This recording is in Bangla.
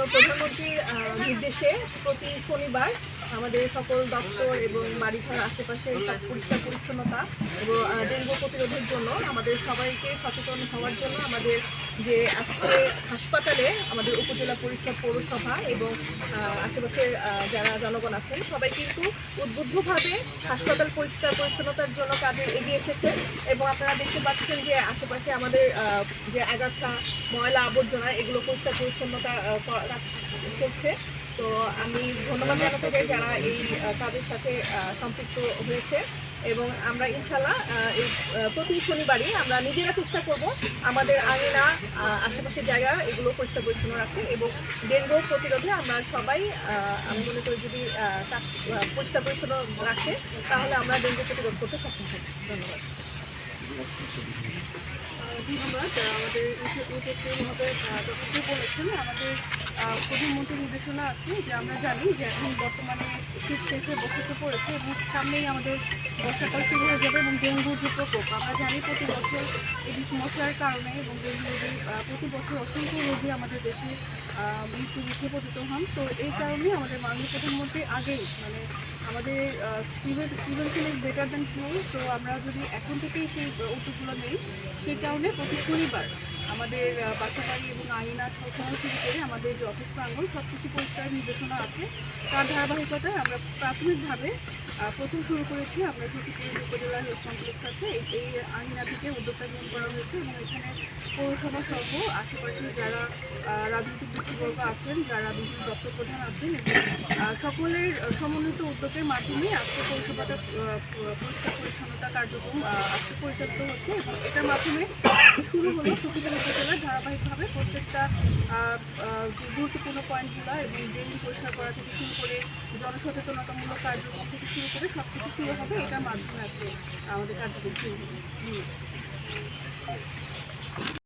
মাননীয় প্রধানমন্ত্রীর নির্দেশে প্রতি শনিবার আমাদের সকল দপ্তর এবং বাড়িঘর আশেপাশে সব পরিষ্কার পরিচ্ছন্নতা এবং ডেঙ্গু প্রতিরোধের জন্য আমাদের সবাইকে সচেতন হওয়ার জন্য আমাদের যে আজকে হাসপাতালে আমাদের উপজেলা পরিষদ পৌরসভা এবং আশেপাশে যারা জনগণ আছেন সবাই কিন্তু উদ্বুদ্ধভাবে হাসপাতাল পরিষ্কার পরিচ্ছন্নতার জন্য কাজে এগিয়ে এসেছে এবং আপনারা দেখতে পাচ্ছেন যে আশেপাশে আমাদের যে আগাছা ময়লা আবর্জনা এগুলো পরিষ্কার পরিচ্ছন্নতা চলছে। তো আমি ধন্যবাদ জানাতে চাই যারা এই কাজের সাথে সম্পৃক্ত হয়েছে এবং আমরা ইনশাল্লাহ এই প্রতি শনিবারই আমরা নিজেরা চেষ্টা করব আমাদের আঙিনা আশেপাশের জায়গা এগুলো পরিষ্কার পরিচ্ছন্ন রাখতে এবং ডেঙ্গু প্রতিরোধে আমরা সবাই আমি মনে করি যদি পরিষ্কার পরিচ্ছন্ন রাখে তাহলে আমরা ডেঙ্গু প্রতিরোধ করতে সক্ষম হব। ধন্যবাদ। ধন্যবাদ। আমাদের মহোদয় যতটুকু বলেছেন, আমাদের প্রধানমন্ত্রীর নির্দেশনা আছে যে আমরা জানি যে এখন বর্তমানে শীত শেষে বসতে পড়েছে এবং সামনেই আমাদের বর্ষাকাল শুরু হয়ে যাবে এবং ডেঙ্গুর যে প্রকোপ আমরা জানি প্রতি বছর এই মশার কারণে এবং ডেঙ্গু রোগী প্রতি বছর অসংখ্য রোগী আমাদের দেশে মৃত্যু মুখে পতিত হন। তো এই কারণে আমাদের মাননীয় প্রধানমন্ত্রী আগেই মানে আমাদের prevention is better than cure. So আমরা যদি এখন থেকেই সেই উদ্যোগগুলো নেই, সেই কারণে প্রতি শনিবার আমাদের বাসাবাড়ি এবং আঙিনা সবসময় শুরু করে আমাদের যে অফিস প্রাঙ্গণ সব কিছু পরিষ্কার নির্দেশনা আছে। তার ধারাবাহিকতায় আমরা প্রাথমিকভাবে প্রথম শুরু করেছি। আমরা সতীপুর উপজেলা হেলথ কমপ্লেক্স আছে, এই আঙিনা থেকে উদ্যোগটা গ্রহণ করা হয়েছে এবং এখানে পৌরসভা সহ আশেপাশে যারা রাজনৈতিক ব্যক্তিবর্গ আছেন, যারা বিভিন্ন দপ্তর প্রধান আছেন এবং সকলের সমন্বিত উদ্যোগের মাধ্যমে আজকে পৌরসভাটা পরিষ্কার পরিচ্ছন্নতা কার্যক্রম আজকে পরিচালিত হচ্ছে এবং এটার মাধ্যমে শুরু হলো সতীপুর উপজেলার ধারাবাহিকভাবে প্রত্যেকটা গুরুত্বপূর্ণ পয়েন্টগুলো এবং ডেঙ্গু পরিষ্কার করা থেকে শুরু করে জনসচেতনতামূলক কার্যক্রম থেকে শুরু করে সব কিছু শুরু হবে। এটার মাধ্যমে আজকে আমাদের কার্যক্রম শুরু হবে।